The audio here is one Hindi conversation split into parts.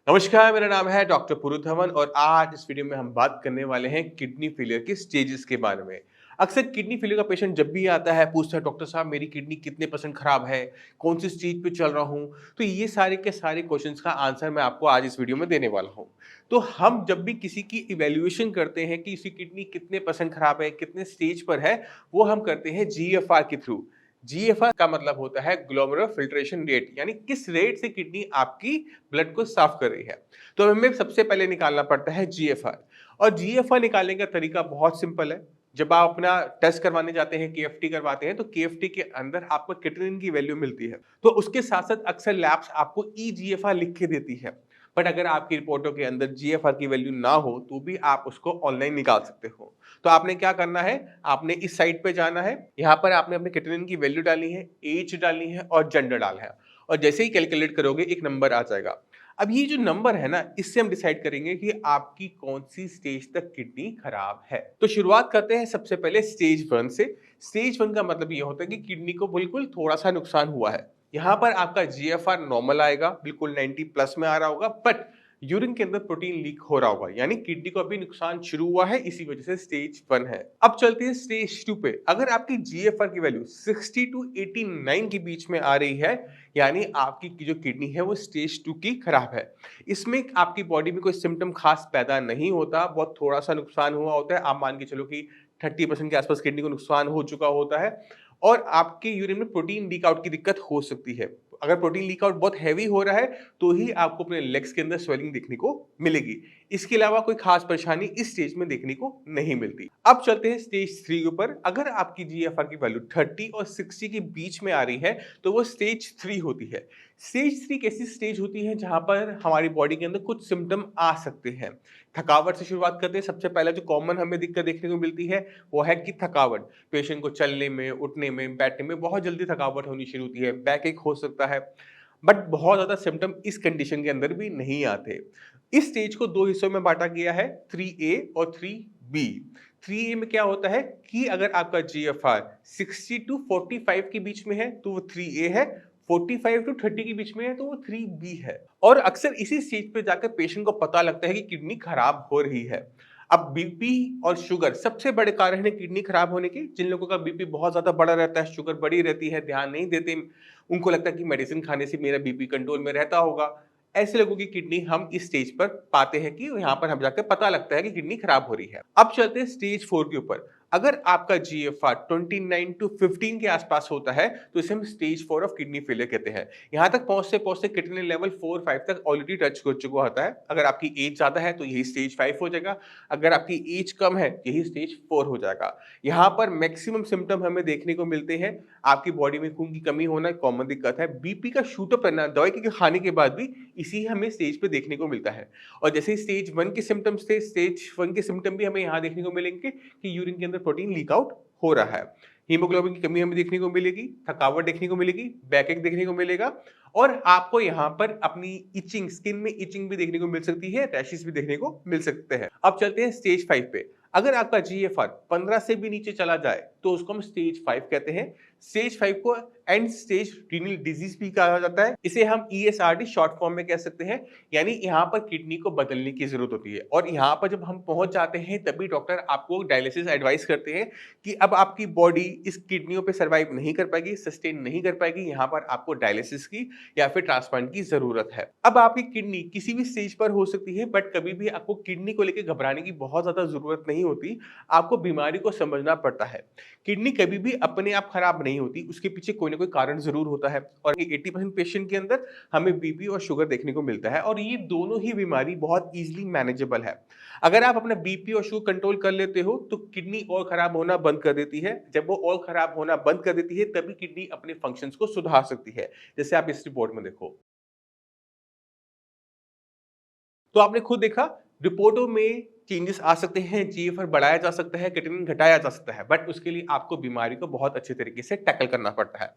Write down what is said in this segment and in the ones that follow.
नमस्कार, मेरा नाम है डॉक्टर पुरुधवन और आज इस वीडियो में हम बात करने वाले हैं किडनी फेलियर के स्टेजेस के बारे में। अक्सर किडनी फेलियर का पेशेंट जब भी आता है पूछता है डॉक्टर साहब मेरी किडनी कितने परसेंट खराब है, कौन सी स्टेज पे चल रहा हूँ। तो ये सारे के सारे क्वेश्चंस का आंसर मैं आपको आज इस वीडियो में देने वाला हूँ। तो हम जब भी किसी की इवेल्युएशन करते हैं कि इसकी किडनी कितने परसेंट खराब है, कितने स्टेज पर है, वो हम करते हैं जीएफआर के थ्रू। जीएफआर का मतलब होता है ग्लोमेरुलर फिल्ट्रेशन रेट, यानी किस रेट से किडनी आपकी ब्लड को साफ कर रही है। तो हमें सबसे पहले निकालना पड़ता है जीएफआर। और जीएफआर निकालने का तरीका बहुत सिंपल है। जब आप अपना टेस्ट करवाने जाते हैं, केएफटी करवाते हैं, तो केएफटी के अंदर आपको क्रिएटिनिन की वैल्यू मिलती है। तो उसके साथ साथ अक्सर लैब्स आपको ईजीएफआर लिख के देती है। बट अगर आपकी रिपोर्टों के अंदर जीएफआर की वैल्यू ना हो तो भी आप उसको ऑनलाइन निकाल सकते हो। तो आपने क्या करना है, आपने इस साइट पे जाना है। यहाँ पर आपने अपने क्रिएटिनिन की वैल्यू डालनी है, एज डालनी है और जेंडर डालना है। और जैसे ही कैलकुलेट करोगे एक नंबर आ जाएगा। अब ये जो नंबर है ना, इससे हम डिसाइड करेंगे कि आपकी कौन सी स्टेज तक किडनी खराब है। तो शुरुआत करते हैं सबसे पहले स्टेज 1 से। स्टेज 1 का मतलब ये होता है कि किडनी को बिल्कुल थोड़ा सा नुकसान हुआ है। यहाँ पर आपका जीएफआर नॉर्मल आएगा, बिल्कुल 90 प्लस में आ रहा होगा, बट यूरिन के अंदर प्रोटीन लीक हो रहा होगा, यानी किडनी को अभी नुकसान शुरू हुआ है, इसी वजह से स्टेज 1 है। अब चलते हैं स्टेज 2 पे। अगर आपकी जीएफआर की वैल्यू 60 टू 89 के बीच में आ रही है, यानी आपकी जो किडनी है वो स्टेज 2 की खराब है। इसमें आपकी बॉडी में कोई सिम्टम खास पैदा नहीं होता, बहुत थोड़ा सा नुकसान हुआ होता है। आप मान के चलो कि 30% के आसपास किडनी को नुकसान हो चुका होता है और आपके यूरिन में प्रोटीन लीक आउट की दिक्कत हो सकती है। अगर प्रोटीन लीक आउट बहुत हैवी हो रहा है तो ही आपको अपने लेग्स के अंदर स्वेलिंग देखने को मिलेगी। इसके अलावा कोई खास परेशानी इस स्टेज में देखने को नहीं मिलती। अब चलते हैं स्टेज 3 के ऊपर। अगर आपकी जीएफआर की वैल्यू 30 और 60 के बीच में आ रही है तो वो स्टेज 3 होती है। स्टेज 3 कैसी स्टेज होती है जहां पर हमारी बॉडी के अंदर कुछ सिम्टम आ सकते हैं। थकावट से शुरुआत करते हैं। सबसे पहले जो कॉमन हमें दिक्कत देखने को मिलती है वो है कि थकावट। पेशेंट को चलने में, उठने में, बैठने में बहुत जल्दी थकावट होनी शुरू होती है। बैक एक हो सकता है, बट बहुत ज़्यादा सिम्पटम इस कंडीशन के अंदर भी नहीं आते। इस स्टेज को 2 हिस्सों में बाँटा गया है, 3A और 3B। 3A में क्या होता है कि अगर आपका जीएफआर 60 टू 45 के बीच में है तो वो 3A है, 45 टू 30 के बीच में है तो वो 3B है। और अक्सर इसी स्टेज पे जाकर पेशेंट को पता लगता है कि किडनी खराब हो रही है। अब बीपी और शुगर सबसे बड़े कारण है किडनी खराब होने के। जिन लोगों का बीपी बहुत ज़्यादा बढ़ा रहता है, शुगर बढ़ी रहती है, ध्यान नहीं देते, उनको लगता है कि मेडिसिन खाने से मेरा बीपी कंट्रोल में रहता होगा। ऐसे लोगों की किडनी हम इस स्टेज पर पाते हैं कि यहाँ पर हम जाकर पता लगता है कि किडनी खराब हो रही है। अब चलते हैं स्टेज 4 के ऊपर। अगर आपका जीएफआर 29 टू 15 के आसपास होता है तो इसे हम स्टेज 4 ऑफ किडनी फेलियर कहते हैं। यहाँ तक पहुँचते-पहुँचते क्रिएटिनिन लेवल 4-5 तक ऑलरेडी टच कर चुका होता है। अगर आपकी एज ज़्यादा है तो यही स्टेज 5 हो जाएगा। अगर आपकी एज कम है, यही स्टेज 4 हो जाएगा। यहाँ पर मैक्सिमम सिम्पटम हमें देखने को मिलते हैं। आपकी बॉडी में खून की कमी होना एक कॉमन दिक्कत है। बीपी का शूट अप करना दवाई के खाने के बाद भी इसी हमें स्टेज पे देखने को मिलता है। और जैसे ही स्टेज 1 के सिम्पटम्स थे, स्टेज 1 के सिम्पटम भी हमें यहाँ देखने को मिलेंगे कि यूरिन के अंदर प्रोटीन लीक आउट हो रहा है। हीमोग्लोबिन की कमी हमें देखने को मिलेगी, थकावट देखने को मिलेगी, बैकएक देखने को मिलेगा और आपको यहाँ पर अपनी इचिंग, स्किन में इचिंग भी देखने को मिल सकती है, रैशेस भी देखने को मिल सकते हैं। अब चलते हैं स्टेज 5 पे। अगर आपका जीएफआर 15 से भी नीचे चला जाए तो उसको हम स्टेज 5 कहते हैं। स्टेज 5 को एंड स्टेज रीनल डिजीज भी कहा जाता है। इसे हम ईएसआरडी शॉर्ट फॉर्म में कह सकते हैं। यानी यहाँ पर किडनी को बदलने की जरूरत होती है और यहाँ पर जब हम पहुंच जाते हैं तभी डॉक्टर आपको डायलिसिस एडवाइस करते हैं कि अब आपकी बॉडी इस किडनियों पे सर्वाइव नहीं कर पाएगी, सस्टेन नहीं कर पाएगी, यहाँ पर आपको डायलिसिस की या फिर ट्रांसप्लांट की जरूरत है। अब आपकी किडनी किसी भी स्टेज पर हो सकती है, बट कभी भी आपको किडनी को लेकर घबराने की बहुत ज्यादा जरूरत नहीं होती। आपको बीमारी को समझना पड़ता है। किडनी कभी भी अपने आप खराब नहीं होती, उसके पीछे कोई ना कोई कारण जरूर होता है और 80% पेशेंट के अंदर हमें बीपी और शुगर देखने को मिलता है और ये दोनों ही बीमारी बहुत इजीली मैनेजेबल है। अगर आप अपना बीपी और शुगर कंट्रोल कर लेते हो तो किडनी और खराब होना बंद कर देती है। जब वो और खराब होना बंद कर देती है तभी किडनी अपने फंक्शंस को सुधार सकती है, जैसे आप इस रिपोर्ट में देखो। तो आपने खुद देखा, रिपोर्टों में चेंजेस आ सकते हैं, जीएफआर बढ़ाया जा सकता है, क्रिएटिनिन घटाया जा सकता है, बट उसके लिए आपको बीमारी को बहुत अच्छे तरीके से टैकल करना पड़ता है।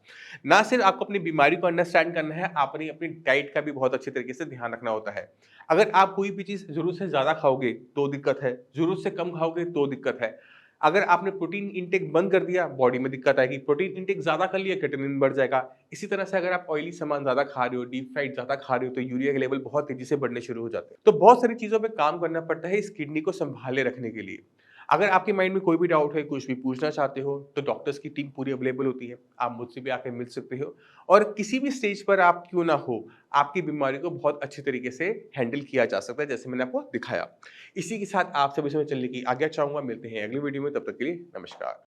ना सिर्फ आपको अपनी बीमारी को अंडरस्टैंड करना है, आपने अपनी डाइट का भी बहुत अच्छे तरीके से ध्यान रखना होता है। अगर आप कोई भी चीज़ ज़रूरत से ज़्यादा खाओगे तो दिक्कत है, ज़रूरत से कम खाओगे तो दिक्कत है। अगर आपने प्रोटीन इंटेक बंद कर दिया, बॉडी में दिक्कत आएगी। प्रोटीन इंटेक ज़्यादा कर लिया, क्रिएटिनिन बढ़ जाएगा। इसी तरह से अगर आप ऑयली सामान ज़्यादा खा रहे हो, डीप फ्राइड ज़्यादा खा रहे हो, तो यूरिया के लेवल बहुत तेज़ी से बढ़ने शुरू हो जाते हैं। तो बहुत सारी चीज़ों पे काम करना पड़ता है इस किडनी को सँभाले रखने के लिए। अगर आपके माइंड में कोई भी डाउट है, कुछ भी पूछना चाहते हो, तो डॉक्टर्स की टीम पूरी अवेलेबल होती है। आप मुझसे भी आके मिल सकते हो और किसी भी स्टेज पर आप क्यों ना हो, आपकी बीमारी को बहुत अच्छे तरीके से हैंडल किया जा सकता है, जैसे मैंने आपको दिखाया। इसी के साथ आपसे विषय में चलने की आज्ञा चाहूँगा। मिलते हैं अगली वीडियो में, तब तक के लिए नमस्कार।